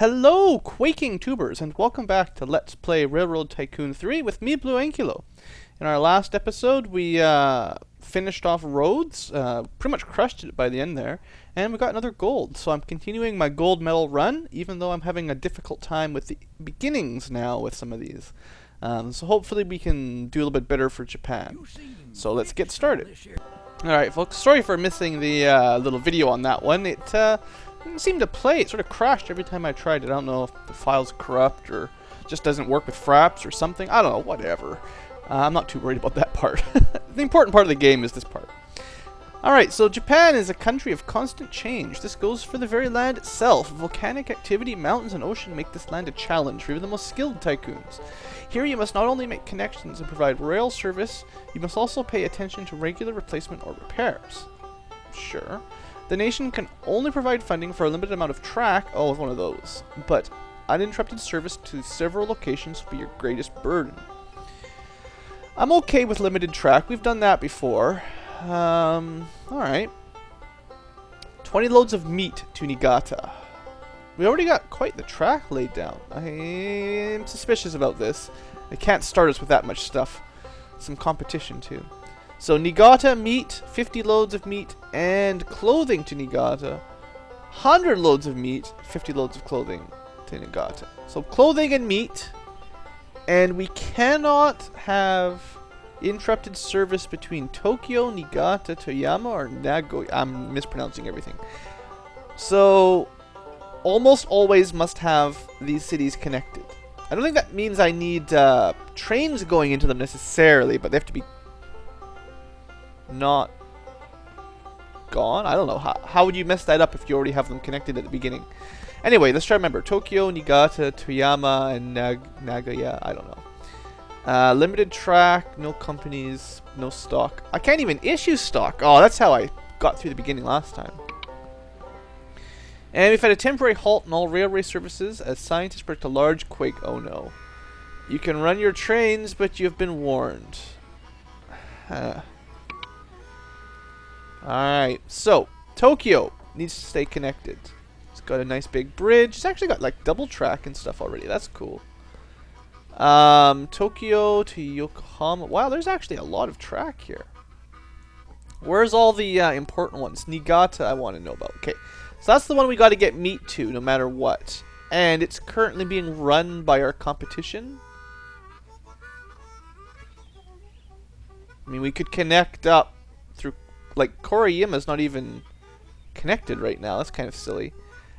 Hello, quaking tubers, and welcome back to Let's Play Railroad Tycoon 3 with me, BlueAnkylo. In our last episode, we finished off roads, pretty much crushed it by the end there, and we got another gold. So I'm continuing my gold medal run, even though I'm having a difficult time with the beginnings now with some of these. So hopefully we can do a little bit better for Japan. So let's get started. Alright folks, sorry for missing the little video on that one. It didn't seem to play. It sort of crashed every time I tried it. I don't know if the file's corrupt or just doesn't work with fraps or something. I don't know, whatever. I'm not too worried about that part. The important part of the game is this part. Alright, so Japan is a country of constant change. This goes for the very land itself. Volcanic activity, mountains, and ocean make this land a challenge for even the most skilled tycoons. Here you must not only make connections and provide rail service, you must also pay attention to regular replacement or repairs. Sure. The nation can only provide funding for a limited amount of track, oh, one of those, but uninterrupted service to several locations will be your greatest burden. I'm okay with limited track, we've done that before. Alright. 20 loads of meat to Niigata. We already got quite the track laid down. I'm suspicious about this. They can't start us with that much stuff. Some competition too. So Niigata meat, 50 loads of meat, and clothing to Niigata. 100 loads of meat, 50 loads of clothing to Niigata. So clothing and meat. And we cannot have interrupted service between Tokyo, Niigata, Toyama, or Nagoya. I'm mispronouncing everything. So almost always must have these cities connected. I don't think that means I need trains going into them necessarily, but they have to be not gone. I don't know. How would you mess that up if you already have them connected at the beginning? Anyway, let's try to remember. Tokyo, Niigata, Toyama, and Nagoya. I don't know. Limited track, no companies, no stock. I can't even issue stock. Oh, that's how I got through the beginning last time. And we've had a temporary halt in all railway services as scientists predict a large quake. Oh no. You can run your trains, but you've been warned. Alright, so Tokyo needs to stay connected. It's got a nice big bridge. It's actually got like double track and stuff already. That's cool. Tokyo to Yokohama. Wow, there's actually a lot of track here. Where's all the important ones? Niigata I want to know about. Okay, so that's the one we got to get meat to no matter what. And it's currently being run by our competition. I mean, we could connect up through... Like, Koriyama's not even connected right now. That's kind of silly.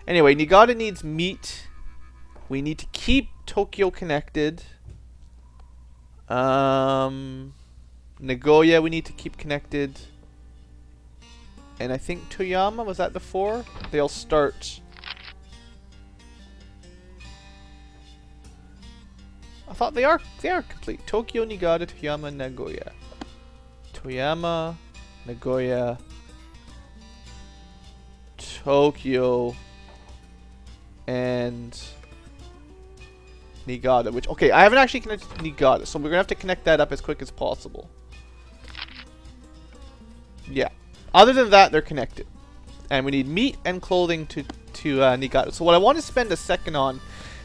Anyway, Niigata needs meat. We need to keep Tokyo connected. Nagoya we need to keep connected. And I think Toyama, was that the 4? They'll start... I thought they are complete. Tokyo, Niigata, Toyama, Nagoya. Toyama, Nagoya, Tokyo, and Niigata, which, okay, I haven't actually connected to Niigata, so we're gonna have to connect that up as quick as possible. Yeah. Other than that, they're connected. And we need meat and clothing to Niigata. So what I want to spend a second on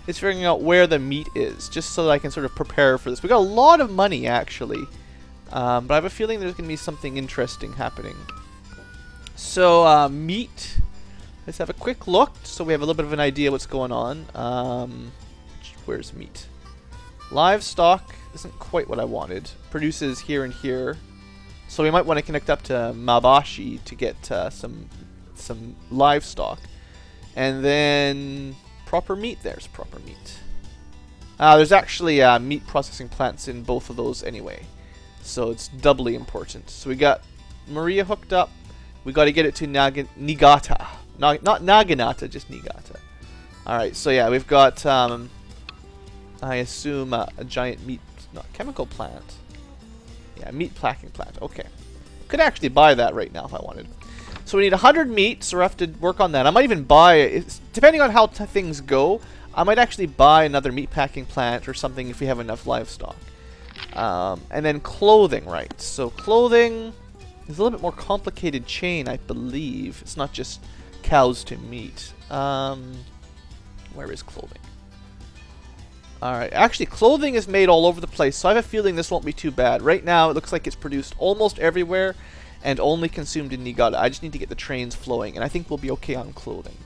is figuring out where the meat is, just so that I can sort of prepare for this. We got a lot of money, actually. But I have a feeling there's going to be something interesting happening. So, meat. Let's have a quick look so we have a little bit of an idea what's going on. Where's meat? Livestock isn't quite what I wanted. Produces here and here. So we might want to connect up to Mabashi to get some livestock. And then proper meat. There's proper meat. There's actually meat processing plants in both of those anyway. So it's doubly important. So we got Maria hooked up. We got to get it to Niigata. Not Naginata, just Niigata. Alright, so yeah, we've got, I assume, a giant meat, not chemical plant. Yeah, meat packing plant. Okay. Could actually buy that right now if I wanted. So we need 100 meat, so we'll have to work on that. I might even buy, depending on how things go, I might actually buy another meat packing plant or something if we have enough livestock. And then clothing, right? So clothing is a little bit more complicated chain, I believe. It's not just cows to meat. Where is clothing? Alright, actually clothing is made all over the place, so I have a feeling this won't be too bad. Right now it looks like it's produced almost everywhere and only consumed in Niigata. I just need to get the trains flowing, and I think we'll be okay on clothing.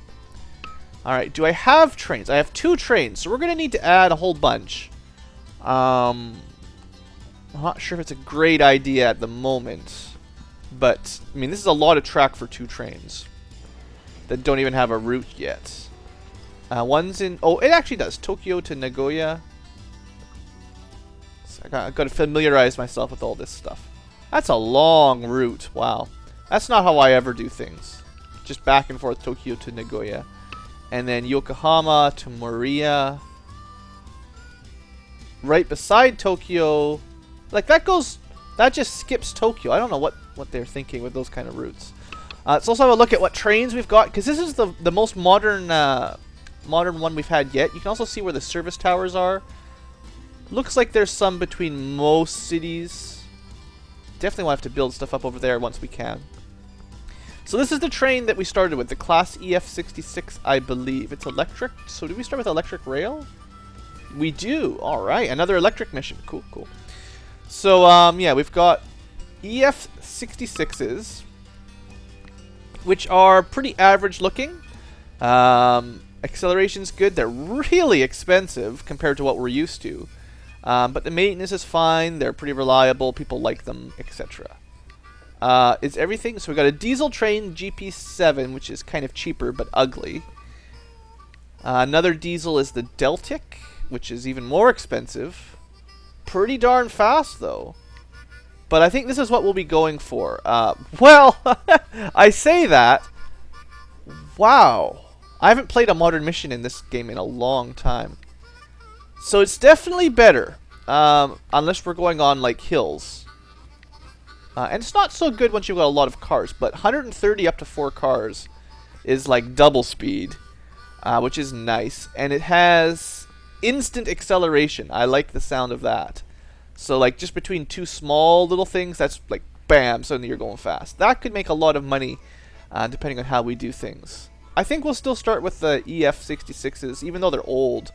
Alright, do I have trains? I have 2 trains, so we're going to need to add a whole bunch. I'm not sure if it's a great idea at the moment, but, I mean, this is a lot of track for 2 trains that don't even have a route yet. One's in... Oh, it actually does. Tokyo to Nagoya. So I've got to familiarize myself with all this stuff. That's a long route. Wow. That's not how I ever do things. Just back and forth Tokyo to Nagoya. And then Yokohama to Moriya. Right beside Tokyo. Like, that goes... That just skips Tokyo. I don't know what they're thinking with those kind of routes. Let's also have a look at what trains we've got. Because this is the most modern... modern one we've had yet. You can also see where the service towers are. Looks like there's some between most cities. Definitely want to have to build stuff up over there once we can. So this is the train that we started with, the Class EF66, I believe. It's electric. So did we start with electric rail? We do. Alright, another electric mission. Cool, cool. So, yeah, we've got EF66s, which are pretty average looking. Acceleration's good. They're really expensive compared to what we're used to. But the maintenance is fine. They're pretty reliable. People like them, etc. Is everything... So we got a diesel train, GP7, which is kind of cheaper but ugly. Another diesel is the Deltic, which is even more expensive. Pretty darn fast, though. But I think this is what we'll be going for. Well, I say that. Wow. I haven't played a modern mission in this game in a long time. So it's definitely better. Unless we're going on, like, hills. And it's not so good once you've got a lot of cars. But 130 up to 4 cars is, like, double speed. Which is nice. And it has instant acceleration. I like the sound of that. So, like, just between 2 small little things, that's, like, bam, suddenly you're going fast. That could make a lot of money, depending on how we do things. I think we'll still start with the EF66s, even though they're old.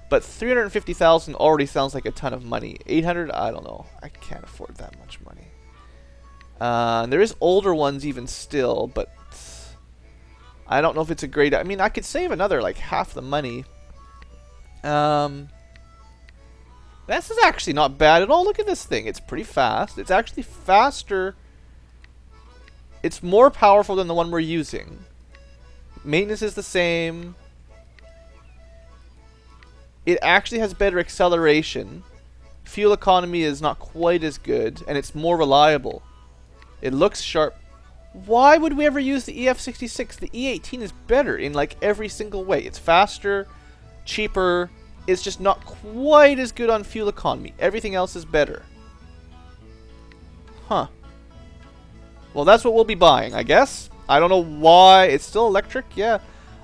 But 350,000 already sounds like a ton of money. 800, I don't know. I can't afford that much money. There is older ones even still, but I don't know if it's a great... I mean, I could save another, like, half the money. This is actually not bad at all. Look at this thing. It's pretty fast. It's actually faster. It's more powerful than the one we're using. Maintenance is the same. It actually has better acceleration. Fuel economy is not quite as good, and it's more reliable. It looks sharp. Why would we ever use the EF66? The E18 is better in, like, every single way. It's faster, cheaper. It's just not quite as good on fuel economy. Everything else is better. Huh. Well, that's what we'll be buying, I guess. I don't know why. It's still electric, yeah.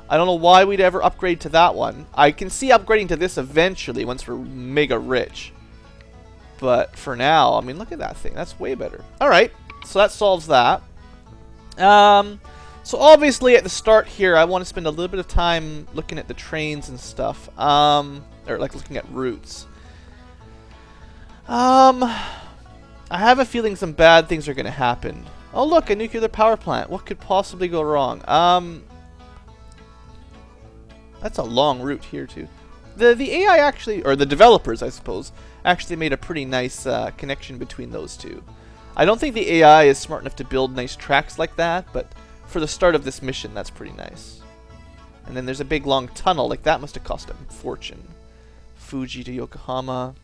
I don't know why we'd ever upgrade to that one. I can see upgrading to this eventually once we're mega rich. But for now, I mean, look at that thing. That's way better. Alright, so that solves that. So obviously at the start here, I want to spend a little bit of time looking at the trains and stuff. Or like looking at routes. I have a feeling some bad things are going to happen. Oh look, a nuclear power plant. What could possibly go wrong? That's a long route here too. The AI actually, or the developers I suppose, actually made a pretty nice connection between those two. I don't think the AI is smart enough to build nice tracks like that, but for the start of this mission, that's pretty nice. And then there's a big long tunnel, like that must have cost a fortune. Fuji to Yokohama.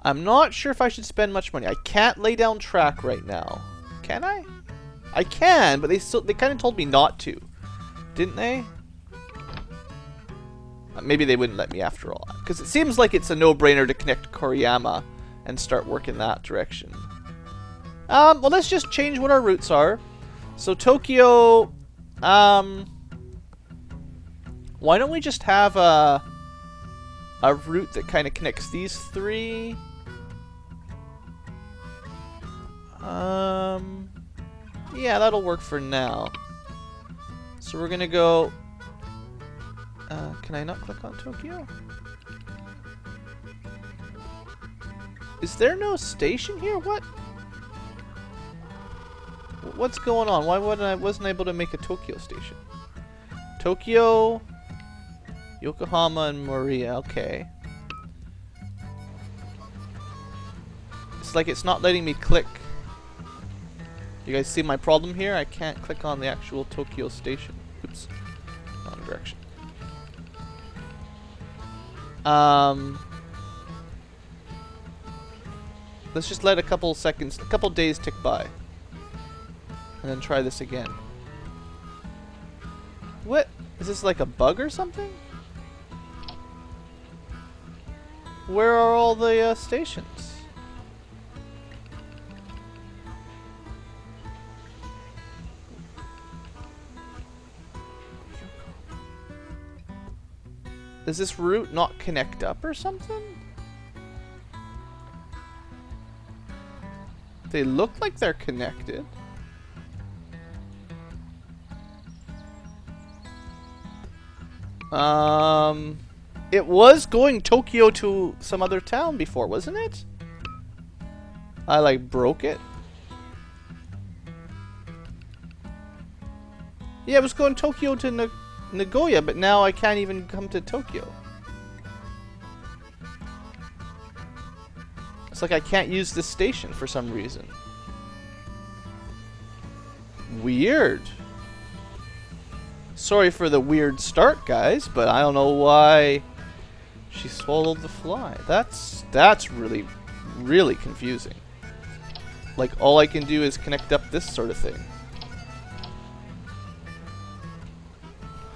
I'm not sure if I should spend much money. I can't lay down track right now. Can I? I can, but they kind of told me not to. Didn't they? Maybe they wouldn't let me after all. Because it seems like it's a no-brainer to connect Koriyama and start working that direction. Well, let's just change what our routes are. So Tokyo, why don't we just have a route that kind of connects these 3? Yeah, that'll work for now. So we're gonna go Can I not click on Tokyo? Is there no station here? What? What's going on? Why wasn't able to make a Tokyo station? Tokyo, Yokohama, and Maria. Okay. It's like it's not letting me click. You guys see my problem here? I can't click on the actual Tokyo station. Oops. Wrong direction. Let's just let a couple days tick by. And then try this again. What? Is this like a bug or something? Where are all the stations? Does this route not connect up or something? They look like they're connected. It was going Tokyo to some other town before, wasn't it? I like broke it. Yeah, it was going Tokyo to Nagoya, but now I can't even come to Tokyo. It's like I can't use this station for some reason. Weird. Sorry for the weird start, guys, but I don't know why she swallowed the fly. That's really, really confusing. Like, all I can do is connect up this sort of thing.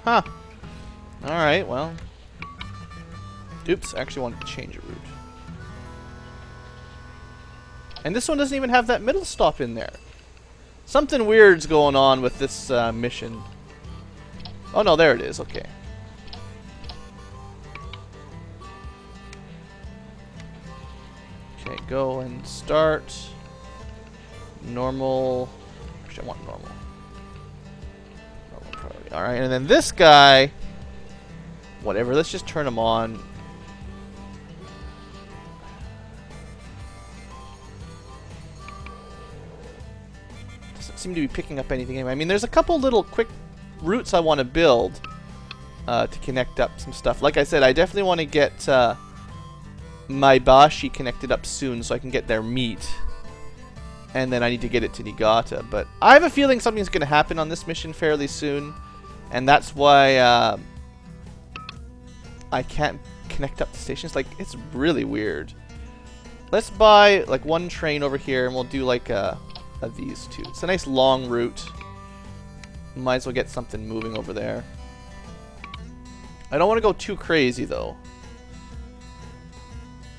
Huh. Alright, well. Oops, I actually wanted to change a route. And this one doesn't even have that middle stop in there. Something weird's going on with this mission. Oh no, there it is, okay. Okay, go and start. Normal. Actually, I want normal. Normal priority. Alright, and then this guy. Whatever, let's just turn him on. Doesn't seem to be picking up anything anyway. I mean, there's a couple little quick routes I want to build to connect up some stuff. Like I said, I definitely want to get Maebashi connected up soon so I can get their meat. And then I need to get it to Niigata. But I have a feeling something's going to happen on this mission fairly soon. And that's why I can't connect up the stations. Like, it's really weird. Let's buy like one train over here and we'll do like these two. It's a nice long route. Might as well get something moving over there. I don't want to go too crazy though.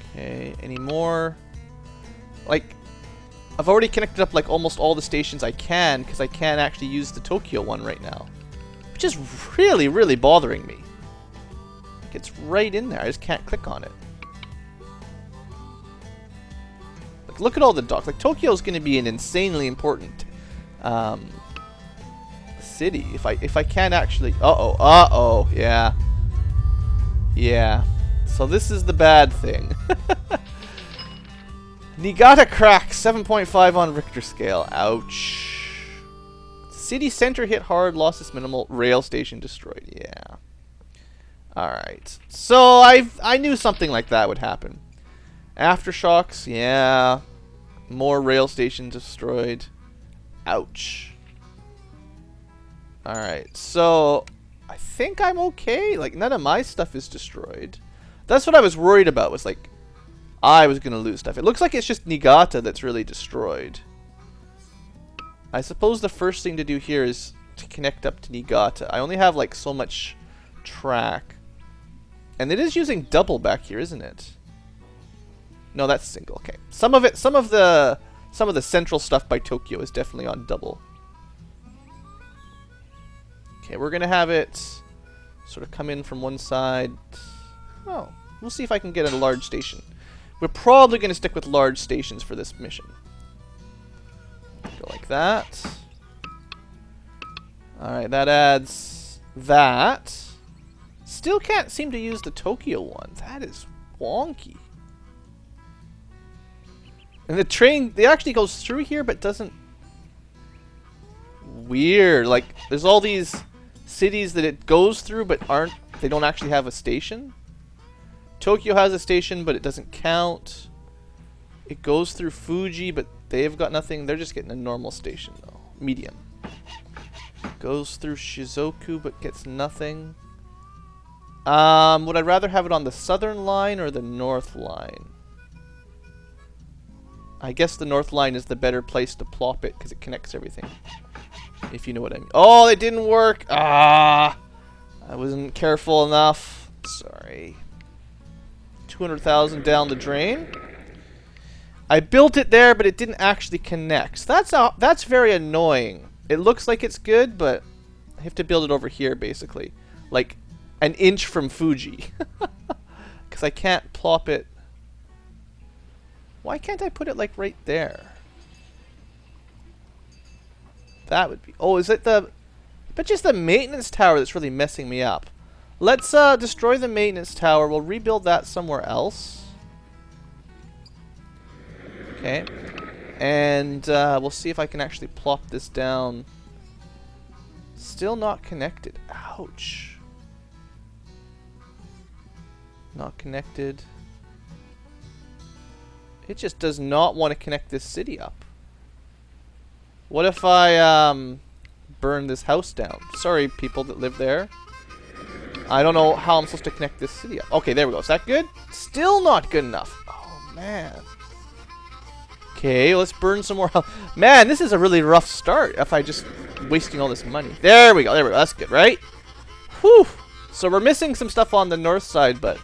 Okay, any more? Like, I've already connected up like almost all the stations I can because I can't actually use the Tokyo one right now. Which is really, really bothering me. Like, it's right in there. I just can't click on it. Like, look at all the docks. Like, Tokyo's going to be an insanely important city. If I can't actually... Uh-oh. Yeah. Yeah. So this is the bad thing. Niigata crack, 7.5 on Richter scale. Ouch. City center hit hard, losses minimal, rail station destroyed. Yeah. Alright. So I knew something like that would happen. Aftershocks, yeah. More rail station destroyed. Ouch. Alright, so I think I'm okay. Like, none of my stuff is destroyed. That's what I was worried about, was like I was gonna lose stuff. It looks like it's just Niigata that's really destroyed. I suppose the first thing to do here is to connect up to Niigata. I only have like so much track. And it is using double back here, isn't it? No, that's single. Okay. Some of the central stuff by Tokyo is definitely on double. Okay, we're gonna have it sort of come in from one side. Oh, we'll see if I can get a large station. We're probably going to stick with large stations for this mission. Go like that. Alright, that adds that. still can't seem to use the Tokyo one. That is wonky. And the train, it actually goes through here, but doesn't... Weird. Like, there's all these cities that it goes through, but they don't actually have a station. Tokyo has a station, but it doesn't count. It goes through Fuji, but they've got nothing. They're just getting a normal station, though. Medium. Goes through Shizuoka, but gets nothing. Would I rather have it on the southern line or the north line? I guess the north line is the better place to plop it because it connects everything. If you know what I mean. Oh, it didn't work. Ah, I wasn't careful enough. Sorry. 200,000 down the drain. I built it there, but it didn't actually connect. So that's very annoying. It looks like it's good, but I have to build it over here, basically. Like an inch from Fuji. Because I can't plop it. Why can't I put it like right there? That would be... Oh, is it the... But just the maintenance tower that's really messing me up. Let's destroy the maintenance tower. We'll rebuild that somewhere else. Okay. And we'll see if I can actually plop this down. Still not connected. Ouch. Not connected. It just does not want to connect this city up. What if I burn this house down? Sorry, people that live there. I don't know how I'm supposed to connect this city up. Okay, there we go. Is that good? Still not good enough. Oh, man. Okay, let's burn some more health. Man, this is a really rough start if I just wasting all this money. There we go. There we go. That's good, right? Whew. So we're missing some stuff on the north side, but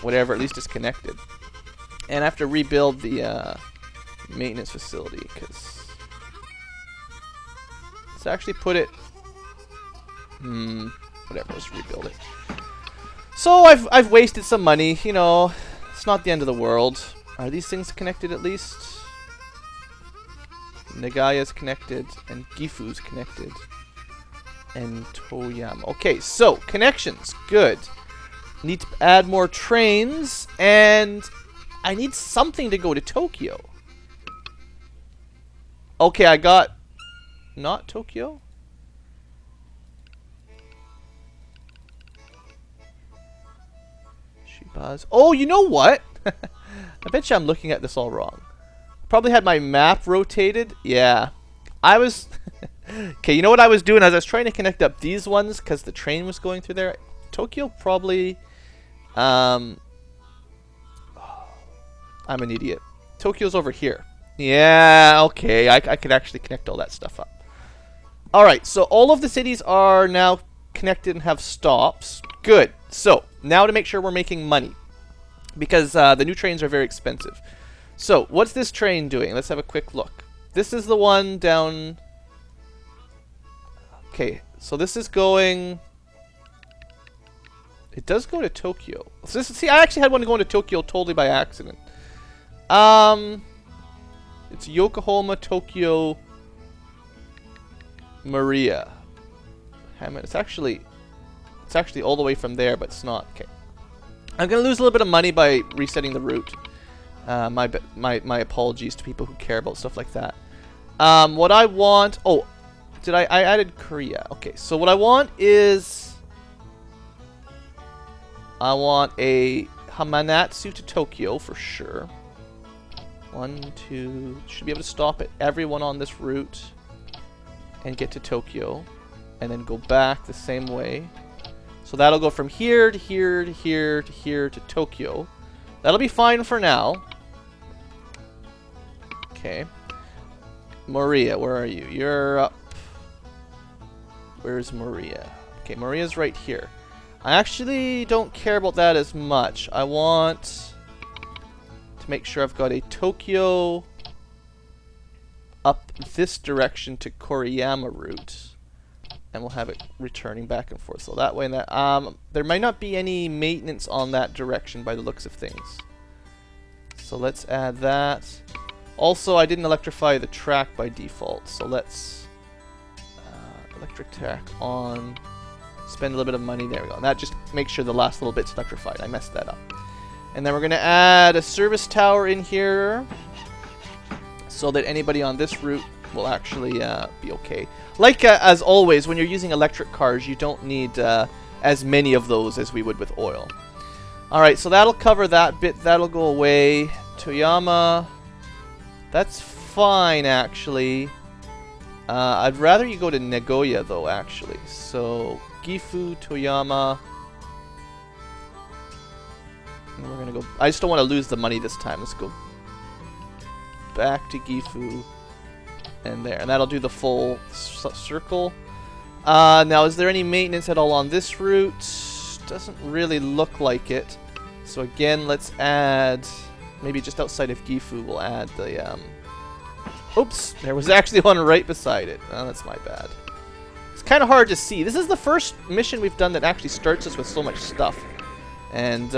whatever. At least it's connected. And I have to rebuild the maintenance facility because let's actually put it. Whatever. Let's rebuild it. So I've wasted some money. You know, it's not the end of the world. Are these things connected at least? Nagaya's connected and Gifu's connected and Toyama. Okay, so connections. Good. Need to add more trains and I need something to go to Tokyo. Okay, I got... Not Tokyo? Shiba's... Oh, you know what? I bet you I'm looking at this all wrong. Probably had my map rotated. Yeah. I was... Okay, you know what I was doing? As I was trying to connect up these ones because the train was going through there. Tokyo probably... I'm an idiot. Tokyo's over here. Yeah, okay. I could actually connect all that stuff up. Alright, so all of the cities are now connected and have stops. Good. So, now to make sure we're making money. Because the new trains are very expensive. So, what's this train doing? Let's have a quick look. This is the one down... Okay, so this is going... It does go to Tokyo. So this, see, I actually had one going to Tokyo totally by accident. It's Yokohama, Tokyo, Maria. It's actually all the way from there, but it's not. Okay. I'm gonna lose a little bit of money by resetting the route. My apologies to people who care about stuff like that. What I want... Oh, I added Korea. Okay, so what I want is... I want a Hamanatsu to Tokyo for sure. 1, 2... Should be able to stop at everyone on this route and get to Tokyo. And then go back the same way. So that'll go from here to here to here to here to Tokyo. That'll be fine for now. Okay. Maria, where are you? You're up. Where's Maria? Okay, Maria's right here. I actually don't care about that as much. I want to make sure I've got a Tokyo up this direction to Koriyama route. And we'll have it returning back and forth. So that way, there might not be any maintenance on that direction by the looks of things. So let's add that. Also, I didn't electrify the track by default. So let's electric track on Spend a little bit of money. There we go. And that just makes sure the last little bit's electrified. I messed that up. And then we're going to add a service tower in here so that anybody on this route will actually be okay. Like, as always, when you're using electric cars, you don't need as many of those as we would with oil. Alright, so that'll cover that bit. That'll go away. Toyama. That's fine, actually. I'd rather you go to Nagoya, though, actually. So, Gifu, Toyama. And we're gonna go... I just don't want to lose the money this time. Let's go back to Gifu. And there. And that'll do the full circle. Now, is there any maintenance at all on this route? Doesn't really look like it. So again, let's add... Maybe just outside of Gifu, we'll add the... Oops! There was actually one right beside it. Oh, that's my bad. It's kind of hard to see. This is the first mission we've done that actually starts us with so much stuff. And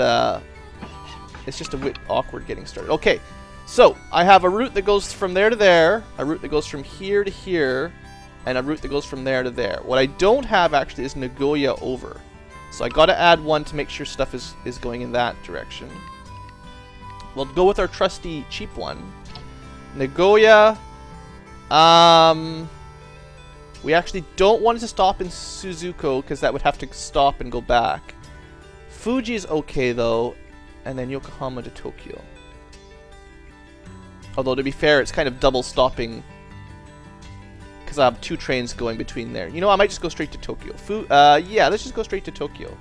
it's just a bit awkward getting started. Okay, so I have a route that goes from there to there, a route that goes from here to here, and a route that goes from there to there. What I don't have actually is Nagoya over. So I gotta add one to make sure stuff is going in that direction. We'll go with our trusty cheap one. Nagoya. We actually don't want it to stop in Suzuko because that would have to stop and go back. Fuji is okay though, and then Yokohama to Tokyo. Although to be fair, it's kind of double stopping because I have two trains going between there. You know, I might just go straight to Tokyo. Yeah, let's just go straight to Tokyo.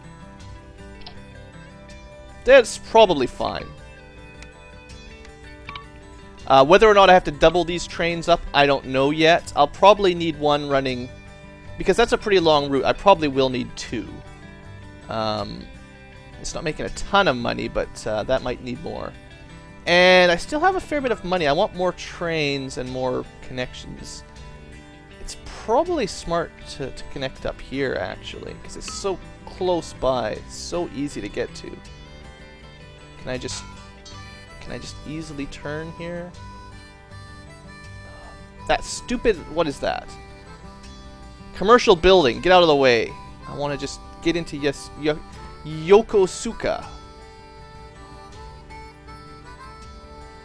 That's probably fine. Whether or not I have to double these trains up, I don't know yet. I'll probably need one running... Because that's a pretty long route, I probably will need two. It's not making a ton of money, but that might need more. And I still have a fair bit of money. I want more trains and more connections. It's probably smart to connect up here, actually, because it's so close by. It's so easy to get to. Can I just easily turn here? That stupid... What is that? Commercial building. Get out of the way. I want to just get into Yokosuka.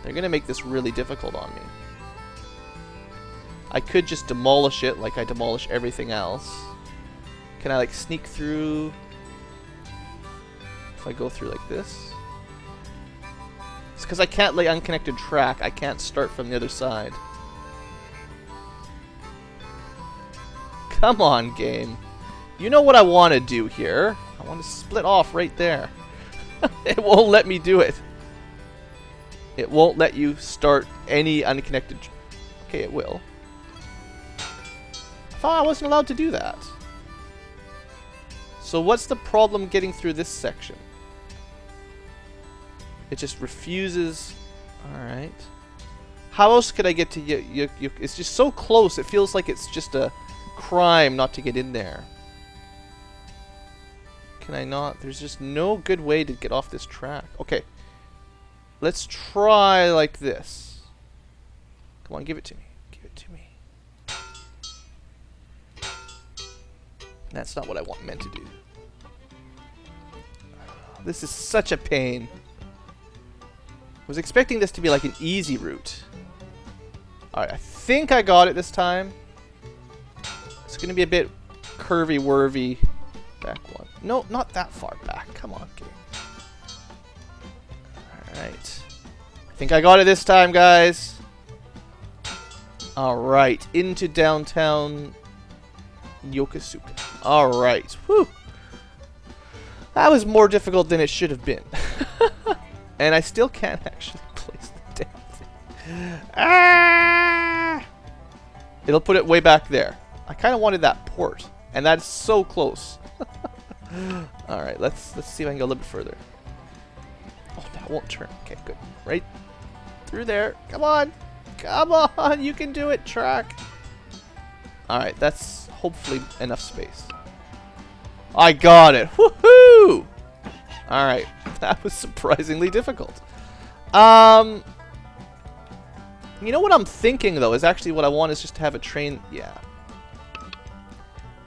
They're going to make this really difficult on me. I could just demolish it like I demolish everything else. Can I, like, sneak through? If I go through like this? It's because I can't lay unconnected track. I can't start from the other side. Come on, game. You know what I want to do here. I want to split off right there. It won't let me do it. It won't let you start any unconnected... Okay, it will. I thought I wasn't allowed to do that. So what's the problem getting through this section? It just refuses. Alright. How else could I get to It's just so close. It feels like it's just a crime not to get in there. Can I not? There's just no good way to get off this track. Okay. Let's try like this. Come on, give it to me. Give it to me. That's not what I meant to do. This is such a pain. I was expecting this to be like an easy route. Alright, I think I got it this time. It's going to be a bit curvy-wurvy. Back one. No, not that far back. Come on, game. Alright. I think I got it this time, guys. Alright, into downtown Yokosuka. Alright. Whew. That was more difficult than it should have been. And I still can't actually place the damn thing. Ah! It'll put it way back there. I kind of wanted that port. And that's so close. Alright, let's see if I can go a little bit further. Oh, that won't turn. Okay, good. Right through there. Come on. Come on. You can do it, track. Alright, that's hopefully enough space. I got it. Woohoo! Alright, that was surprisingly difficult. You know what I'm thinking, though, is actually what I want is just to have a train... Yeah.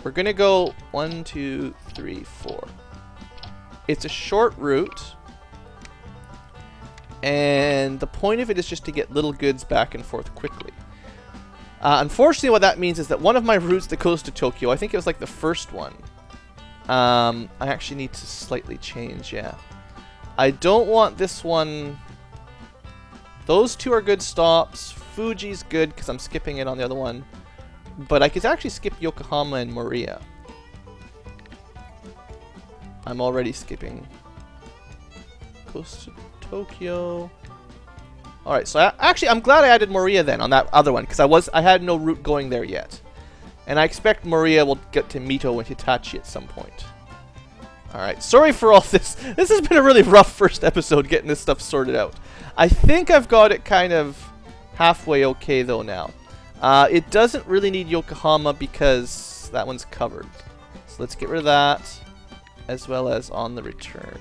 We're going to go 1, 2, 3, 4. It's a short route. And the point of it is just to get little goods back and forth quickly. Unfortunately, what that means is that one of my routes that goes to Tokyo, I think it was like the first one, I actually need to slightly change, yeah. I don't want this one. Those two are good stops. Fuji's good because I'm skipping it on the other one. But I could actually skip Yokohama and Moriya. I'm already skipping. Close to Tokyo. Alright, so actually I'm glad I added Moriya then on that other one, because I had no route going there yet. And I expect Moriya will get to Mito and Hitachi at some point. Alright, sorry for all this. This has been a really rough first episode getting this stuff sorted out. I think I've got it kind of halfway okay though now. It doesn't really need Yokohama because that one's covered. So let's get rid of that, as well as on the return.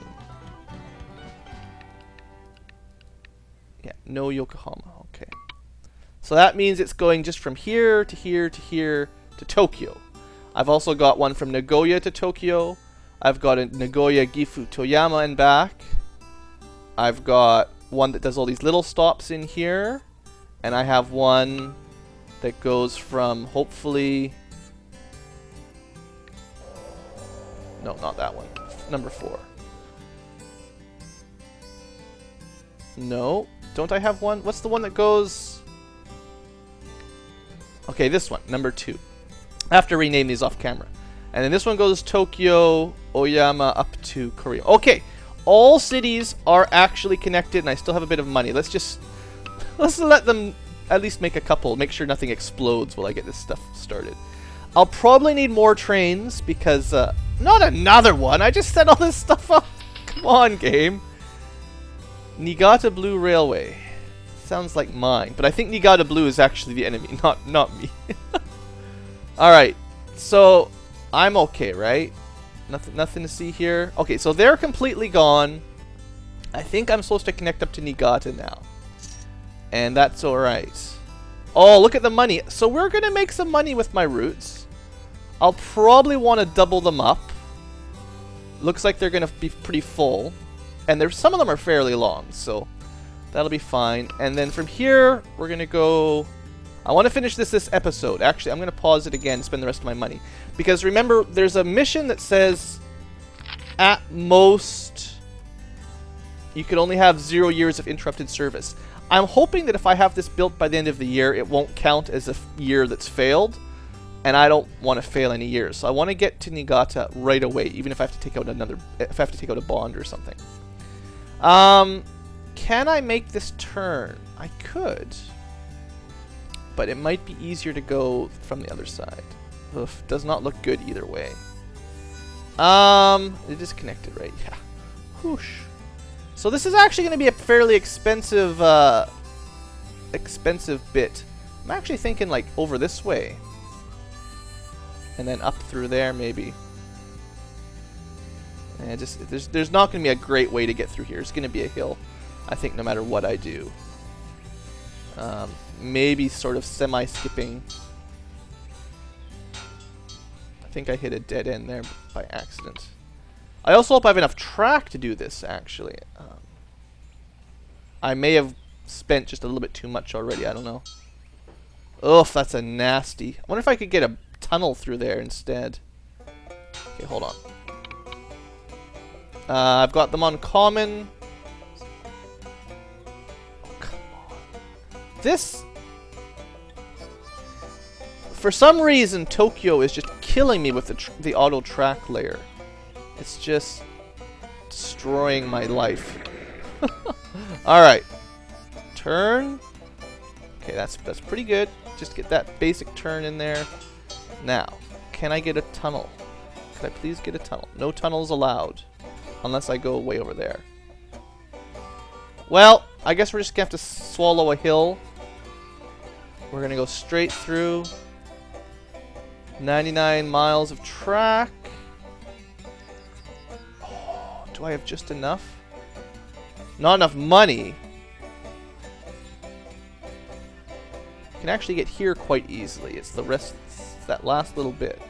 Yeah, no Yokohama. Okay. So that means it's going just from here to here to here to Tokyo. I've also got one from Nagoya to Tokyo. I've got a Nagoya, Gifu, Toyama and back. I've got one that does all these little stops in here. And I have one that goes from, hopefully... No, not that one. Number 4. No. Don't I have one? What's the one that goes... Okay, this one. Number 2. I have to rename these off camera. And then this one goes Tokyo, Oyama, up to Korea. Okay. All cities are actually connected, and I still have a bit of money. Let's let them at least make a couple. Make sure nothing explodes while I get this stuff started. I'll probably need more trains because... not another one! I just set all this stuff up! Come on, game! Niigata Blue Railway. Sounds like mine. But I think Niigata Blue is actually the enemy, not me. Alright. So, I'm okay, right? Nothing to see here. Okay, so they're completely gone. I think I'm supposed to connect up to Niigata now. And that's alright. Oh, look at the money. So we're going to make some money with my routes. I'll probably want to double them up. Looks like they're going to be pretty full. And some of them are fairly long, so that'll be fine. And then from here, we're going to go... I want to finish this episode. Actually, I'm going to pause it again and spend the rest of my money. Because remember, there's a mission that says, at most, you could only have 0 years of interrupted service. I'm hoping that if I have this built by the end of the year, it won't count as a year that's failed. And I don't want to fail any years. So I want to get to Niigata right away, even if I have to take out a bond or something. Can I make this turn? I could. But it might be easier to go from the other side. Oof, does not look good either way. It is connected, right? Yeah. Whoosh. So this is actually going to be a fairly expensive bit. I'm actually thinking like over this way. And then up through there maybe. And there's not going to be a great way to get through here. It's going to be a hill, I think, no matter what I do. Maybe sort of semi-skipping. I think I hit a dead end there by accident. I also hope I have enough track to do this, actually. I may have spent just a little bit too much already. I don't know. Oof, that's a nasty... I wonder if I could get a tunnel through there instead. Okay, hold on. I've got them on common. Oh, come on. This... For some reason, Tokyo is just killing me with the auto track layer. It's just destroying my life. Alright. Turn. Okay, that's pretty good. Just get that basic turn in there. Now, can I get a tunnel? Could I please get a tunnel? No tunnels allowed. Unless I go way over there. Well, I guess we're just going to have to swallow a hill. We're going to go straight through. 99 miles of track. Oh, do I have just enough? Not enough money. I can actually get here quite easily. It's the rest, that last little bit.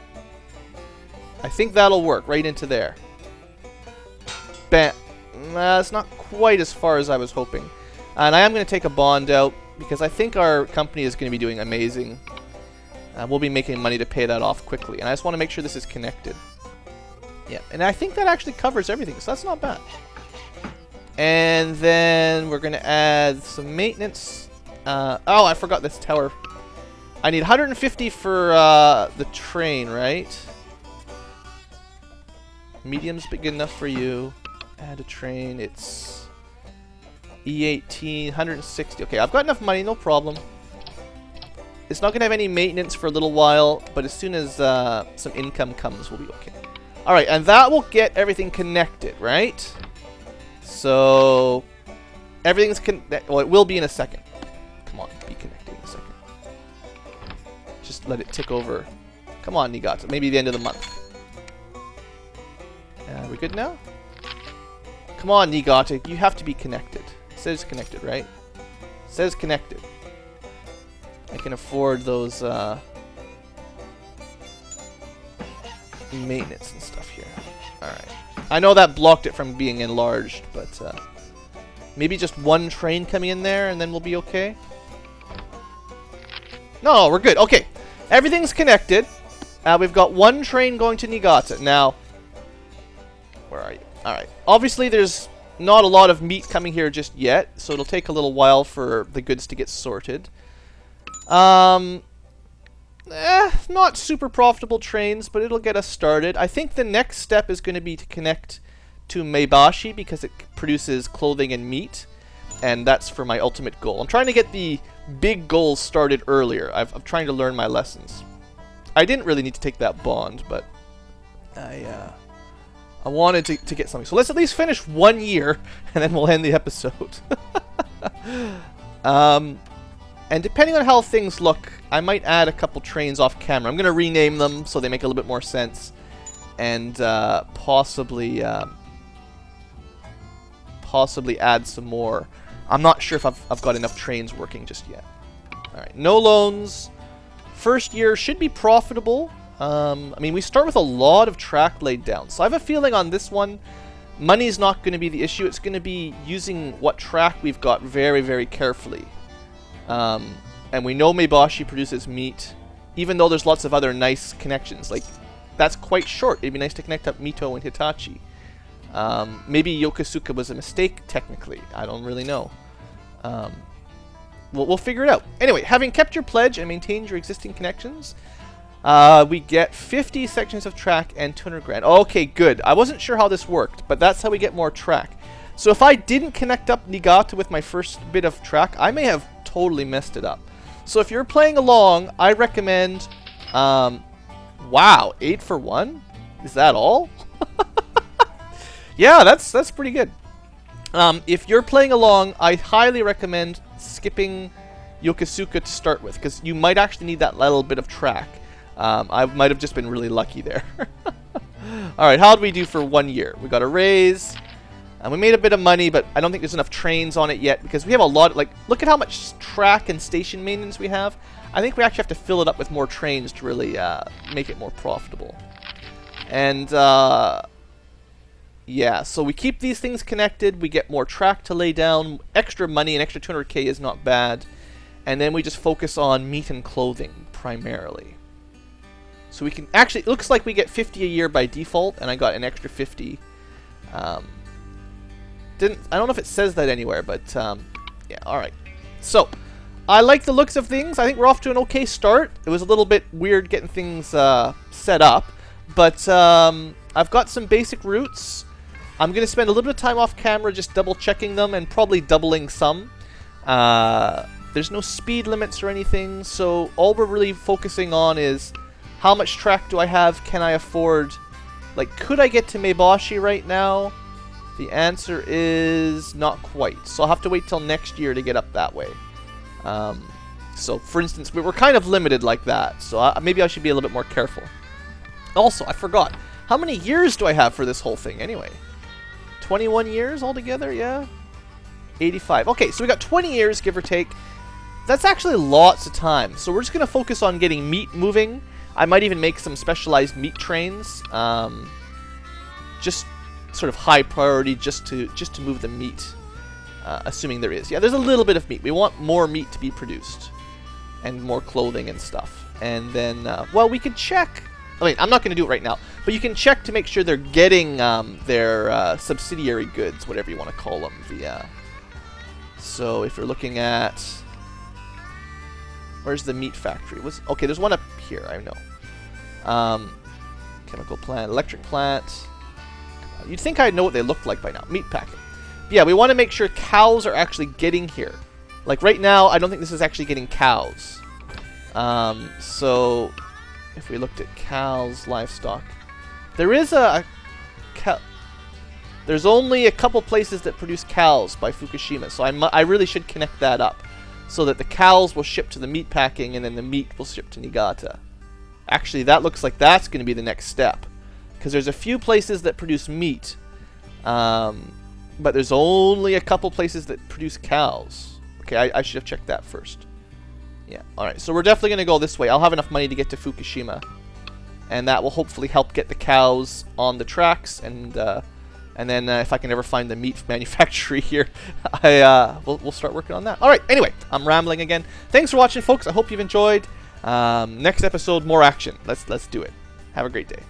I think that'll work right into there. Bam. It's not quite as far as I was hoping. And I am going to take a bond out because I think our company is going to be doing amazing. We'll be making money to pay that off quickly. And I just want to make sure this is connected. Yeah, and I think that actually covers everything, so that's not bad. And then we're going to add some maintenance. Oh, I forgot this tower. I need 150 for the train, right? Medium's big enough for you. Add a train. It's E18, 160. Okay, I've got enough money, no problem. It's not going to have any maintenance for a little while, but as soon as some income comes, we'll be okay. Alright, and that will get everything connected, right? So, everything's well, it will be in a second. Come on, be connected in a second. Just let it tick over. Come on, Niigata. Maybe the end of the month. Are we good now? Come on, Niigata. You have to be connected. It says connected, right? It says connected. I can afford those maintenance and stuff here. Alright. I know that blocked it from being enlarged, but maybe just one train coming in there and then we'll be okay. No, we're good. Okay. Everything's connected. We've got one train going to Niigata. Now, where are you? Alright. Obviously, there's not a lot of meat coming here just yet, so it'll take a little while for the goods to get sorted. Not super profitable trains, but it'll get us started. I think the next step is going to be to connect to Maebashi because it produces clothing and meat, and that's for my ultimate goal. I'm trying to get the big goals started earlier. I'm trying to learn my lessons. I didn't really need to take that bond, but I wanted to get something. So let's at least finish 1 year, and then we'll end the episode. And depending on how things look, I might add a couple trains off camera. I'm going to rename them so they make a little bit more sense. And possibly add some more. I'm not sure if I've got enough trains working just yet. Alright, no loans. First year should be profitable. I mean, we start with a lot of track laid down. So I have a feeling on this one, money's not going to be the issue. It's going to be using what track we've got very, very carefully. And we know Maebashi produces meat, even though there's lots of other nice connections. Like, that's quite short. It'd be nice to connect up Mito and Hitachi. Maybe Yokosuka was a mistake, technically. I don't really know. We'll figure it out. Anyway, having kept your pledge and maintained your existing connections, we get 50 sections of track and 200 grand. Okay, good. I wasn't sure how this worked, but that's how we get more track. So if I didn't connect up Niigata with my first bit of track, I may have totally messed it up. So if you're playing along, I recommend... wow, 8 for 1? Is that all? Yeah, that's pretty good. If you're playing along, I highly recommend skipping Yokosuka to start with, because you might actually need that little bit of track. I might have just been really lucky there. Alright, how did we do for 1 year? We got a raise, and we made a bit of money, but I don't think there's enough trains on it yet, because we have a lot, like, look at how much track and station maintenance we have. I think we actually have to fill it up with more trains to really make it more profitable. And, yeah, so we keep these things connected, we get more track to lay down, extra money, an extra 200k is not bad, and then we just focus on meat and clothing, primarily. So we can, actually, it looks like we get 50 a year by default, and I got an extra 50. I don't know if it says that anywhere, but, yeah, alright. So, I like the looks of things. I think we're off to an okay start. It was a little bit weird getting things set up, but I've got some basic routes. I'm going to spend a little bit of time off camera just double checking them and probably doubling some. There's no speed limits or anything, so all we're really focusing on is how much track do I have, can I afford, like, could I get to Maebashi right now? The answer is not quite, so I'll have to wait till next year to get up that way. So, for instance, we're kind of limited like that, so maybe I should be a little bit more careful. Also, I forgot, how many years do I have for this whole thing anyway? 21 years altogether, yeah? 85. Okay, so we got 20 years, give or take. That's actually lots of time. So we're just going to focus on getting meat moving. I might even make some specialized meat trains, just sort of high priority, just to move the meat, assuming there is. Yeah, there's a little bit of meat. We want more meat to be produced, and more clothing and stuff. And then, well, we can check. I mean, I'm not going to do it right now, but you can check to make sure they're getting their subsidiary goods, whatever you want to call them. So if you're looking at, where's the meat factory? Okay, there's one up here. I know. Chemical plant, electric plant. You'd think I'd know what they look like by now. Meat packing. Yeah, we want to make sure cows are actually getting here. Like right now, I don't think this is actually getting cows. So if we looked at cows, livestock, there is there's only a couple places that produce cows by Fukushima, so I really should connect that up so that the cows will ship to the meat packing and then the meat will ship to Niigata. Actually, that looks like that's going to be the next step, because there's a few places that produce meat, but there's only a couple places that produce cows. Okay, I should have checked that first. Yeah, alright, so we're definitely going to go this way. I'll have enough money to get to Fukushima, and that will hopefully help get the cows on the tracks, and then if I can ever find the meat manufactory here, we'll start working on that. Alright, anyway, I'm rambling again. Thanks for watching, folks. I hope you've enjoyed. Next episode, more action. Let's do it. Have a great day.